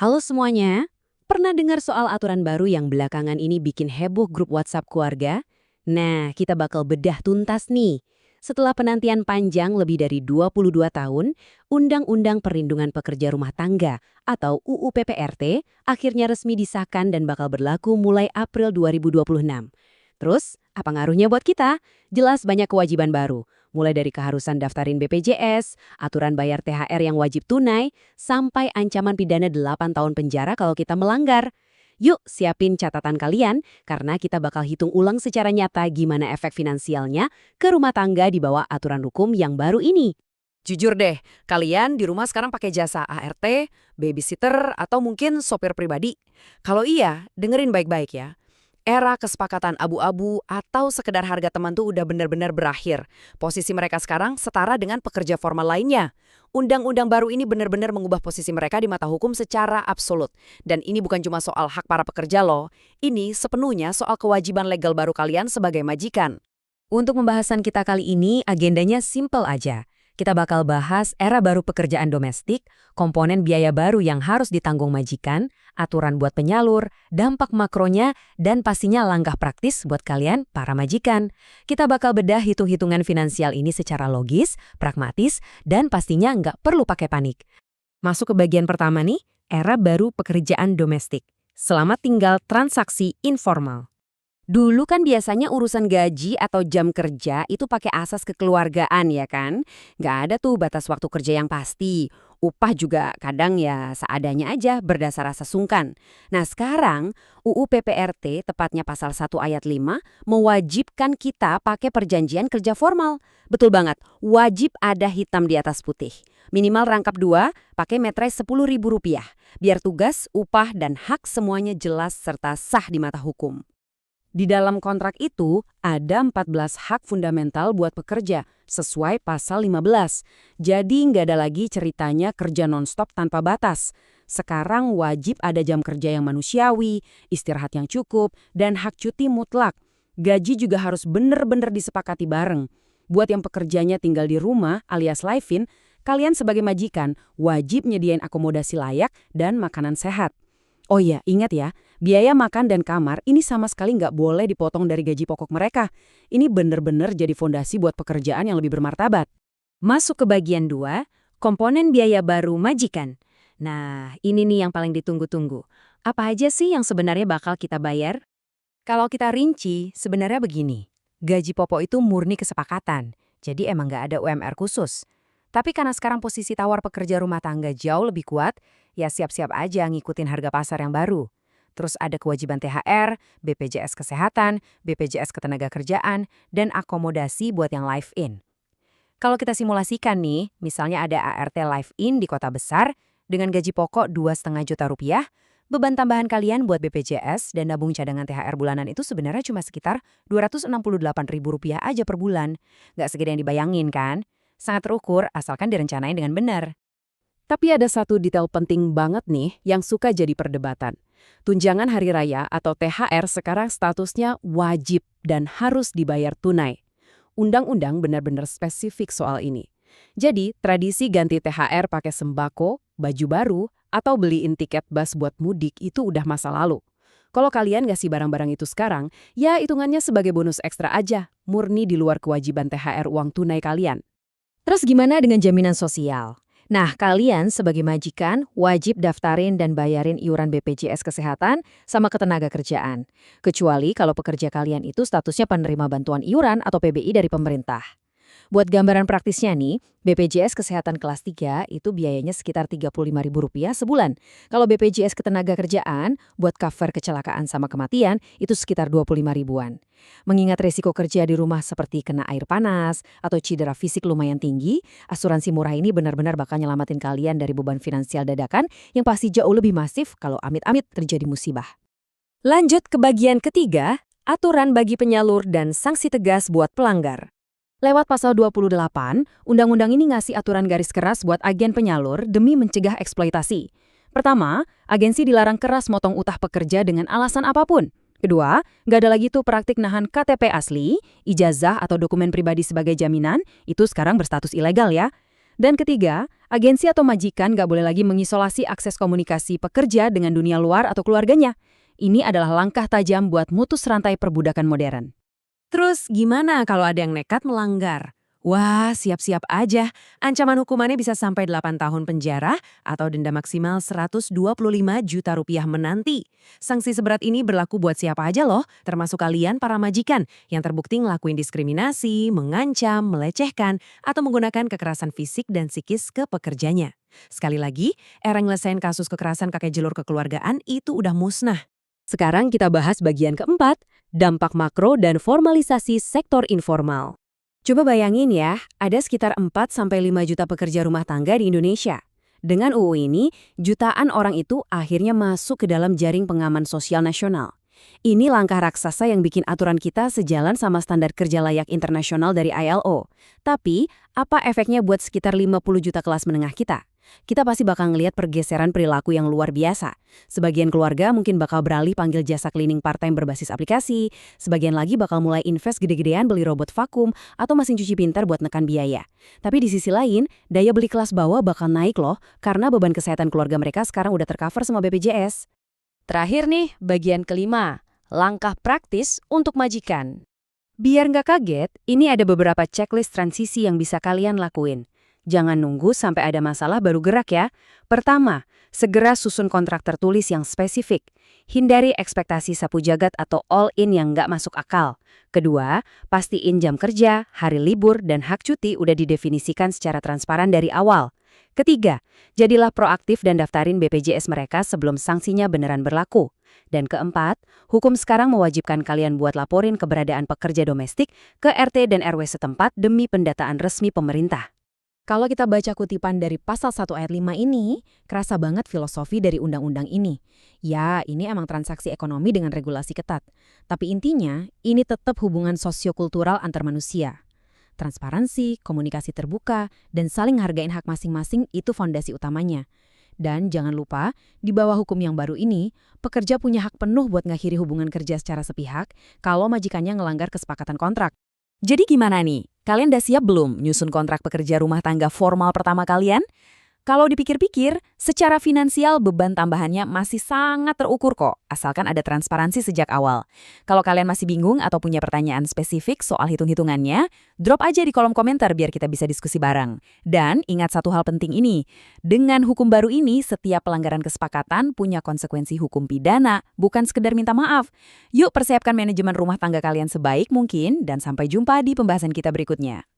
Halo semuanya, pernah dengar soal aturan baru yang belakangan ini bikin heboh grup WhatsApp keluarga? Nah, kita bakal bedah tuntas nih. Setelah penantian panjang lebih dari 22 tahun, Undang-Undang Perlindungan Pekerja Rumah Tangga atau UU PPRT akhirnya resmi disahkan dan bakal berlaku mulai April 2026. Terus, apa ngaruhnya buat kita? Jelas banyak kewajiban baru, mulai dari keharusan daftarin BPJS, aturan bayar THR yang wajib tunai, sampai ancaman pidana 8 tahun penjara kalau kita melanggar. Yuk, siapin catatan kalian, karena kita bakal hitung ulang secara nyata gimana efek finansialnya ke rumah tangga di bawah aturan hukum yang baru ini. Jujur deh, kalian di rumah sekarang pakai jasa ART, babysitter, atau mungkin sopir pribadi? Kalau iya, dengerin baik-baik ya. Era kesepakatan abu-abu atau sekedar harga teman tuh udah benar-benar berakhir. Posisi mereka sekarang setara dengan pekerja formal lainnya. Undang-undang baru ini benar-benar mengubah posisi mereka di mata hukum secara absolut. Dan ini bukan cuma soal hak para pekerja loh. Ini sepenuhnya soal kewajiban legal baru kalian sebagai majikan. Untuk pembahasan kita kali ini, agendanya simple aja. Kita bakal bahas era baru pekerjaan domestik, komponen biaya baru yang harus ditanggung majikan, aturan buat penyalur, dampak makronya, dan pastinya langkah praktis buat kalian, para majikan. Kita bakal bedah hitung-hitungan finansial ini secara logis, pragmatis, dan pastinya nggak perlu pakai panik. Masuk ke bagian pertama nih, era baru pekerjaan domestik. Selamat tinggal transaksi informal. Dulu kan biasanya urusan gaji atau jam kerja itu pakai asas kekeluargaan ya kan? Nggak ada tuh batas waktu kerja yang pasti. Upah juga kadang ya seadanya aja berdasar rasa sungkan. Nah sekarang UU PPRT tepatnya pasal 1 ayat 5 mewajibkan kita pakai perjanjian kerja formal. Betul banget, wajib ada hitam di atas putih. Minimal rangkap 2, pakai metre Rp10.000. Biar tugas, upah, dan hak semuanya jelas serta sah di mata hukum. Di dalam kontrak itu, ada 14 hak fundamental buat pekerja, sesuai pasal 15. Jadi nggak ada lagi ceritanya kerja nonstop tanpa batas. Sekarang wajib ada jam kerja yang manusiawi, istirahat yang cukup, dan hak cuti mutlak. Gaji juga harus bener-bener disepakati bareng. Buat yang pekerjanya tinggal di rumah alias live-in, kalian sebagai majikan wajib nyediain akomodasi layak dan makanan sehat. Oh iya, ingat ya, biaya makan dan kamar ini sama sekali nggak boleh dipotong dari gaji pokok mereka. Ini bener-bener jadi fondasi buat pekerjaan yang lebih bermartabat. Masuk ke bagian 2, komponen biaya baru majikan. Nah, ini nih yang paling ditunggu-tunggu. Apa aja sih yang sebenarnya bakal kita bayar? Kalau kita rinci, sebenarnya begini. Gaji pokok itu murni kesepakatan, jadi emang nggak ada UMR khusus. Tapi karena sekarang posisi tawar pekerja rumah tangga jauh lebih kuat, ya siap-siap aja ngikutin harga pasar yang baru. Terus ada kewajiban THR, BPJS Kesehatan, BPJS Ketenagakerjaan, dan akomodasi buat yang live-in. Kalau kita simulasikan nih, misalnya ada ART live-in di kota besar, dengan gaji pokok Rp2,5 juta, beban tambahan kalian buat BPJS dan nabung cadangan THR bulanan itu sebenarnya cuma sekitar Rp268.000 aja per bulan. Nggak segede yang dibayangin kan? Sangat terukur asalkan direncanain dengan benar. Tapi ada satu detail penting banget nih yang suka jadi perdebatan. Tunjangan hari raya atau THR sekarang statusnya wajib dan harus dibayar tunai. Undang-undang benar-benar spesifik soal ini. Jadi, tradisi ganti THR pakai sembako, baju baru, atau beliin tiket bus buat mudik itu udah masa lalu. Kalau kalian ngasih barang-barang itu sekarang, ya hitungannya sebagai bonus ekstra aja, murni di luar kewajiban THR uang tunai kalian. Terus gimana dengan jaminan sosial? Nah, kalian sebagai majikan wajib daftarin dan bayarin iuran BPJS Kesehatan sama Ketenagakerjaan. Kecuali kalau pekerja kalian itu statusnya penerima bantuan iuran atau PBI dari pemerintah. Buat gambaran praktisnya nih, BPJS Kesehatan kelas 3 itu biayanya sekitar Rp35.000 sebulan. Kalau BPJS Ketenagakerjaan, buat cover kecelakaan sama kematian, itu sekitar 25.000-an. Mengingat resiko kerja di rumah seperti kena air panas atau cedera fisik lumayan tinggi, asuransi murah ini benar-benar bakal nyelamatin kalian dari beban finansial dadakan yang pasti jauh lebih masif kalau amit-amit terjadi musibah. Lanjut ke bagian ketiga, aturan bagi penyalur dan sanksi tegas buat pelanggar. Lewat pasal 28, undang-undang ini ngasih aturan garis keras buat agen penyalur demi mencegah eksploitasi. Pertama, agensi dilarang keras motong utah pekerja dengan alasan apapun. Kedua, nggak ada lagi tuh praktik nahan KTP asli, ijazah atau dokumen pribadi sebagai jaminan, itu sekarang berstatus ilegal ya. Dan ketiga, Agensi atau majikan nggak boleh lagi mengisolasi akses komunikasi pekerja dengan dunia luar atau keluarganya. Ini adalah langkah tajam buat mutus rantai perbudakan modern. Terus gimana kalau ada yang nekat melanggar? Wah, siap-siap aja. Ancaman hukumannya bisa sampai 8 tahun penjara atau denda maksimal 125 juta rupiah menanti. Sanksi seberat ini berlaku buat siapa aja loh, termasuk kalian para majikan yang terbukti ngelakuin diskriminasi, mengancam, melecehkan, atau menggunakan kekerasan fisik dan psikis ke pekerjanya. Sekali lagi, era nyelesain kasus kekerasan kakek jelur kekeluargaan itu udah musnah. Sekarang kita bahas bagian keempat, dampak makro dan formalisasi sektor informal. Coba bayangin ya, ada sekitar 4-5 juta pekerja rumah tangga di Indonesia. Dengan UU ini, jutaan orang itu akhirnya masuk ke dalam jaring pengaman sosial nasional. Ini langkah raksasa yang bikin aturan kita sejalan sama standar kerja layak internasional dari ILO. Tapi, apa efeknya buat sekitar 50 juta kelas menengah kita? Kita pasti bakal ngelihat pergeseran perilaku yang luar biasa. Sebagian keluarga mungkin bakal beralih panggil jasa cleaning part-time berbasis aplikasi, sebagian lagi bakal mulai invest gede-gedean beli robot vakum atau mesin cuci pintar buat nekan biaya. Tapi di sisi lain, daya beli kelas bawah bakal naik loh, karena beban kesehatan keluarga mereka sekarang udah tercover sama BPJS. Terakhir nih, bagian kelima, langkah praktis untuk majikan. Biar nggak kaget, ini ada beberapa checklist transisi yang bisa kalian lakuin. Jangan nunggu sampai ada masalah baru gerak ya. Pertama, segera susun kontrak tertulis yang spesifik. Hindari ekspektasi sapu jagat atau all-in yang nggak masuk akal. Kedua, pastiin jam kerja, hari libur, dan hak cuti udah didefinisikan secara transparan dari awal. Ketiga, jadilah proaktif dan daftarin BPJS mereka sebelum sanksinya beneran berlaku. Dan keempat, hukum sekarang mewajibkan kalian buat laporin keberadaan pekerja domestik ke RT dan RW setempat demi pendataan resmi pemerintah. Kalau kita baca kutipan dari pasal 1 ayat 5 ini, kerasa banget filosofi dari undang-undang ini. Ya, ini emang transaksi ekonomi dengan regulasi ketat. Tapi intinya, ini tetap hubungan sosiokultural antar manusia. Transparansi, komunikasi terbuka, dan saling hargain hak masing-masing itu fondasi utamanya. Dan jangan lupa, di bawah hukum yang baru ini, pekerja punya hak penuh buat ngakhiri hubungan kerja secara sepihak kalau majikannya ngelanggar kesepakatan kontrak. Jadi gimana nih? Kalian udah siap belum nyusun kontrak pekerja rumah tangga formal pertama kalian? Kalau dipikir-pikir, secara finansial beban tambahannya masih sangat terukur kok, asalkan ada transparansi sejak awal. Kalau kalian masih bingung atau punya pertanyaan spesifik soal hitung-hitungannya, drop aja di kolom komentar biar kita bisa diskusi bareng. Dan ingat satu hal penting ini, dengan hukum baru ini, setiap pelanggaran kesepakatan punya konsekuensi hukum pidana, bukan sekedar minta maaf. Yuk persiapkan manajemen rumah tangga kalian sebaik mungkin, dan sampai jumpa di pembahasan kita berikutnya.